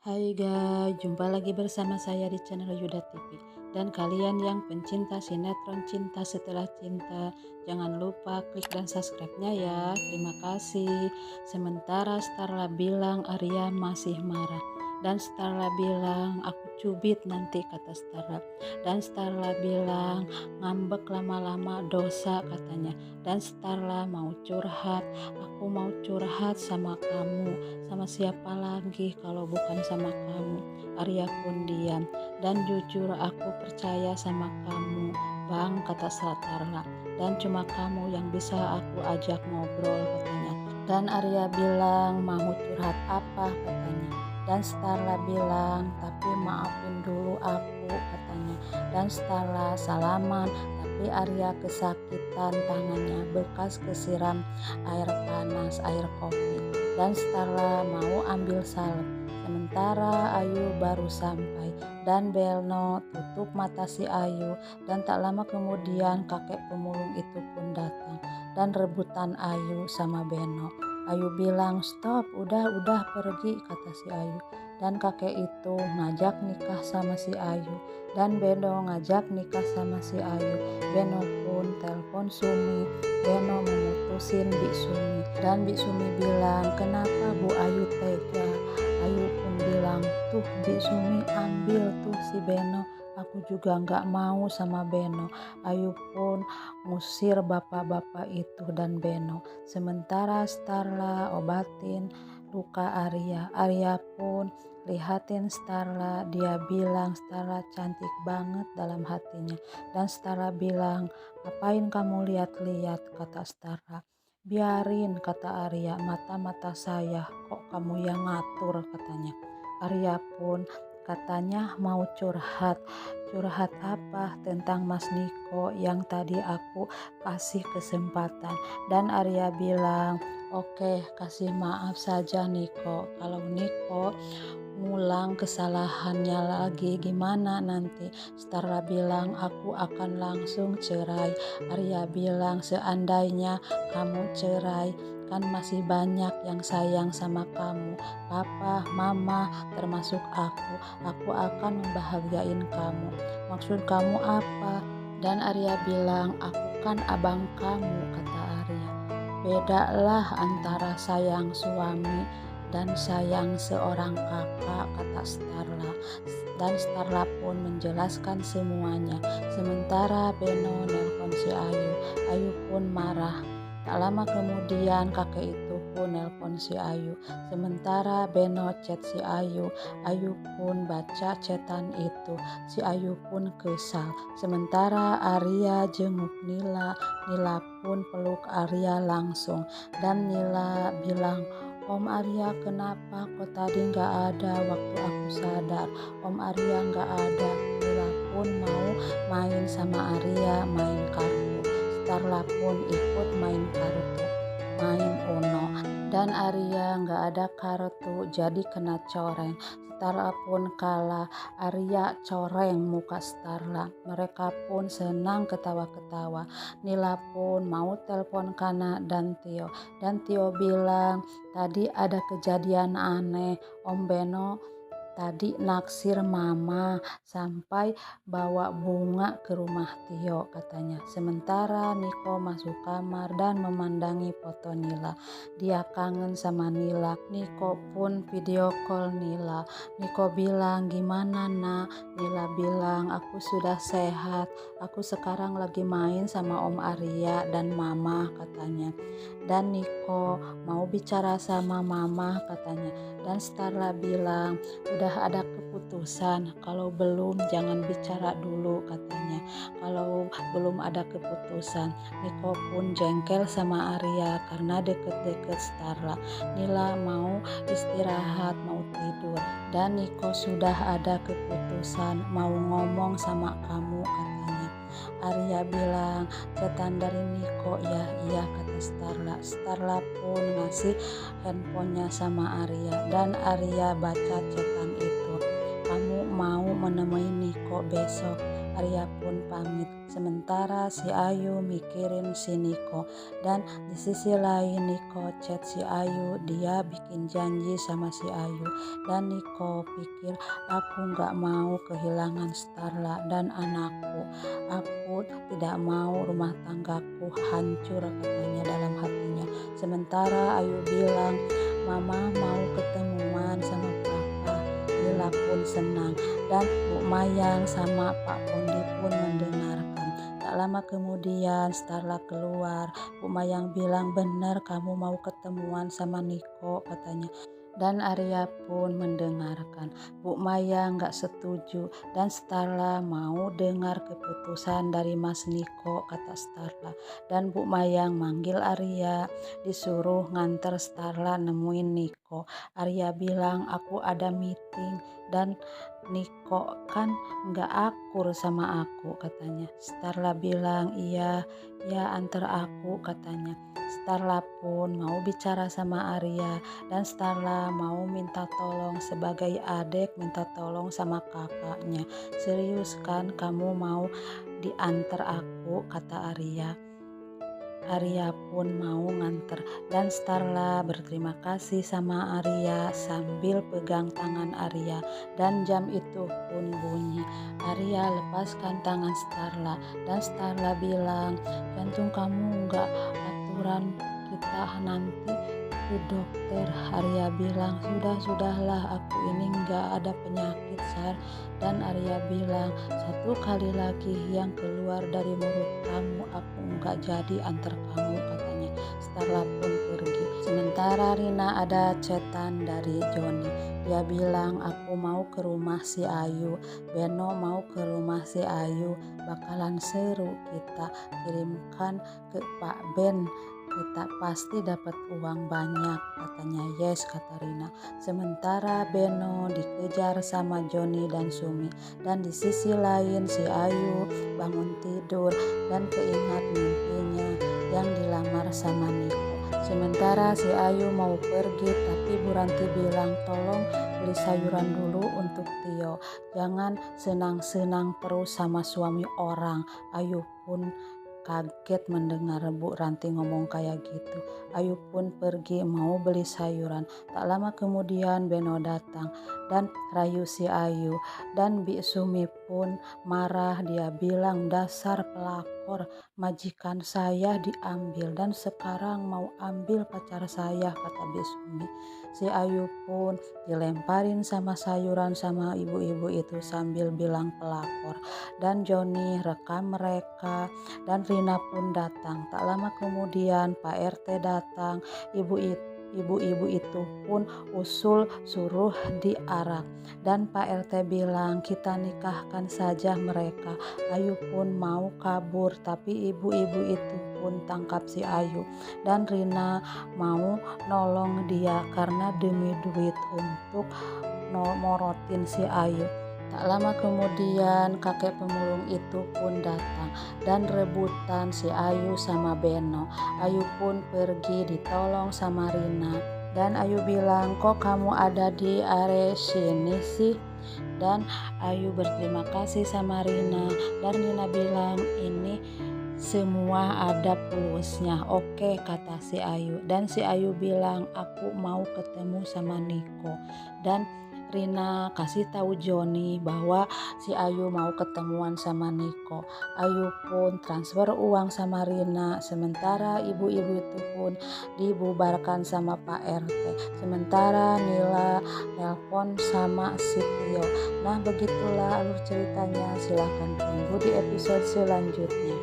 Hai guys, jumpa lagi bersama saya di channel Yuda TV. Dan kalian yang pencinta sinetron Cinta Setelah Cinta, jangan lupa klik dan subscribe-nya ya. Terima kasih. Sementara Starla bilang Arya masih marah. Dan Starla bilang aku cubit nanti, kata Starla. Dan Starla bilang ngambek lama-lama dosa, katanya. Dan Starla mau curhat, aku mau curhat sama kamu. Sama siapa lagi kalau bukan sama kamu? Arya pun diam. Dan jujur aku percaya sama kamu, Bang, kata Starla. Dan cuma kamu yang bisa aku ajak ngobrol, katanya. Dan Arya bilang mau curhat apa, katanya. Dan Starla bilang tapi maafin dulu aku, katanya. Dan Starla salaman, tapi Arya kesakitan tangannya bekas kesiram air panas, air kopi. Dan Starla mau ambil salep. Sementara Ayu baru sampai dan Belno tutup mata si Ayu, dan tak lama kemudian kakek pemulung itu pun datang dan rebutan Ayu sama Beno. Ayu bilang stop, udah pergi, kata si Ayu. Dan kakek itu ngajak nikah sama si Ayu dan Beno ngajak nikah sama si Ayu. Beno pun telepon Sumi. Beno memutusin Bik Sumi dan Bik Sumi bilang kenapa Bu Ayu tega. Ayu pun bilang tuh Bik Sumi ambil tuh si Beno, aku juga nggak mau sama Beno. Ayu pun ngusir bapak-bapak itu dan Beno. Sementara Starla obatin luka Arya. Arya pun lihatin Starla, dia bilang Starla cantik banget dalam hatinya. Dan Starla bilang ngapain kamu lihat-lihat, kata Starla. Biarin, kata Arya, mata-mata saya kok kamu yang ngatur, katanya. Arya pun katanya mau curhat. Curhat apa? Tentang Mas Niko yang tadi aku kasih kesempatan. Dan Arya bilang oke, kasih maaf saja Niko. Kalau Niko ngulang kesalahannya lagi gimana nanti? Starla bilang aku akan langsung cerai. Arya bilang seandainya kamu cerai kan masih banyak yang sayang sama kamu, papa, mama, termasuk aku akan membahagiain kamu. Maksud kamu apa? Dan Arya bilang aku kan abang kamu, kata Arya. Bedalah antara sayang suami dan sayang seorang kakak, kata Starla. Dan Starla pun menjelaskan semuanya. Sementara Beno nelpon si Ayu. Ayu pun marah. Tak lama kemudian kakek itu pun nelpon si Ayu. Sementara Beno chat si Ayu. Ayu pun baca chatan itu. Si Ayu pun kesal. Sementara Arya jenguk Nila. Nila pun peluk Arya langsung. Dan Nila bilang, Om Arya kenapa kok tadi nggak ada waktu aku sadar? Om Arya nggak ada. Nila pun mau main sama Arya, main kartu. Starla pun ikut main kartu, main Uno. Dan Arya nggak ada kartu jadi kena coreng. Starla pun kalah. Arya coreng muka Starla. Mereka pun senang ketawa-ketawa. Nila pun mau telepon Kana dan Tio. Dan Tio bilang tadi ada kejadian aneh. Om Beno tadi naksir mama sampai bawa bunga ke rumah Tio, katanya. Sementara Niko masuk kamar dan memandangi foto Nila. Dia kangen sama Nila. Niko pun video call Nila. Niko bilang gimana nak? Nila bilang aku sudah sehat. Aku sekarang lagi main sama Om Arya dan mama, katanya. Dan Niko mau bicara sama mama, katanya. Dan Starla bilang udah ada keputusan, kalau belum jangan bicara dulu, katanya. Kalau belum ada keputusan. Niko pun jengkel sama Arya karena deket-deket Starla. Nila mau istirahat, mau tidur. Dan Niko sudah ada keputusan, mau ngomong sama kamu, katanya. Arya bilang cetan dari Niko ya, iya, kata Starla. Starla pun ngasih handphonenya sama Arya dan Arya baca cetan itu. Kamu mau menemui Niko besok? Arya pun pamit. Sementara si Ayu mikirin si Niko. Dan di sisi lain Niko chat si Ayu, dia bikin janji sama si Ayu. Dan Niko pikir, aku gak mau kehilangan Starla dan anakku. Aku tidak mau rumah tanggaku hancur, katanya dalam hatinya. Sementara Ayu bilang, Mama mau ketemuan sama Papa. Lila pun senang dan Bu Mayang sama Pak Pondi pun mendengarkan. Tak lama kemudian Starla keluar. Bu Mayang bilang, benar kamu mau ketemuan sama Niko, katanya. Dan Arya pun mendengarkan. Bu Mayang gak setuju dan Starla mau dengar keputusan dari Mas Niko, kata Starla. Dan Bu Mayang manggil Arya, disuruh nganter Starla nemuin Niko. Arya bilang, aku ada meeting dan Niko kan gak akur sama aku, katanya. Starla bilang, iya antar aku, katanya. Starla pun mau bicara sama Arya dan Starla mau minta tolong sebagai adik, minta tolong sama kakaknya. Serius kan kamu mau diantar aku, kata Arya. Arya pun mau nganter dan Starla berterima kasih sama Arya sambil pegang tangan Arya. Dan jam itu pun bunyi. Arya lepaskan tangan Starla dan Starla bilang, jantung kamu gak aturan, kita nanti ke dokter. Arya bilang, sudahlah, aku ini gak ada penyakit, Sar. Dan Arya bilang, satu kali lagi yang keluar dari mulut kamu, aku gak jadi antar kamu, katanya. Starla pun pergi. Sementara Rina ada chatan dari Joni. Dia bilang, aku mau ke rumah si Ayu. Beno mau ke rumah si Ayu. Bakalan seru, kita kirimkan ke Pak Ben. Kita pasti dapat uang banyak, katanya. Yes, kata Rina. Sementara Beno dikejar sama Joni dan Sumi. Dan di sisi lain si Ayu bangun tidur dan keingat mimpinya yang dilamar sama Niko. Sementara si Ayu mau pergi tapi Bu Ranti bilang, tolong beli sayuran dulu untuk Tio. Jangan senang-senang terus sama suami orang. Ayu pun kaget mendengar Bu Ranti ngomong kayak gitu. Ayu pun pergi mau beli sayuran. Tak lama kemudian Beno datang dan rayu si Ayu. Dan Bi Sumi pun marah. Dia bilang, dasar pelakor, majikan saya diambil dan sekarang mau ambil pacar saya, kata Bi Sumi. Si Ayu pun dilemparin sama sayuran sama ibu-ibu itu sambil bilang pelakor. Dan Joni rekam mereka dan Rina pun datang. Tak lama kemudian Pak RT datang. Ibu-ibu itu pun usul suruh diarak. Dan Pak RT bilang, kita nikahkan saja mereka. Ayu pun mau kabur tapi ibu-ibu itu pun tangkap si Ayu. Dan Rina mau nolong dia karena demi duit untuk morotin si Ayu. Tak lama kemudian kakek pemulung itu pun datang dan rebutan si Ayu sama Beno. Ayu pun pergi ditolong sama Rina. Dan Ayu bilang, kok kamu ada di area sini sih? Dan Ayu berterima kasih sama Rina. Dan Rina bilang, ini semua ada plusnya. Oke, kata si Ayu. Dan si Ayu bilang, aku mau ketemu sama Niko. Dan Rina kasih tahu Joni bahwa si Ayu mau ketemuan sama Niko. Ayu pun transfer uang sama Rina. Sementara ibu-ibu itu pun dibubarkan sama Pak RT. Sementara Nila nelpon sama si Tio. Nah, begitulah alur ceritanya. Silahkan tunggu di episode selanjutnya.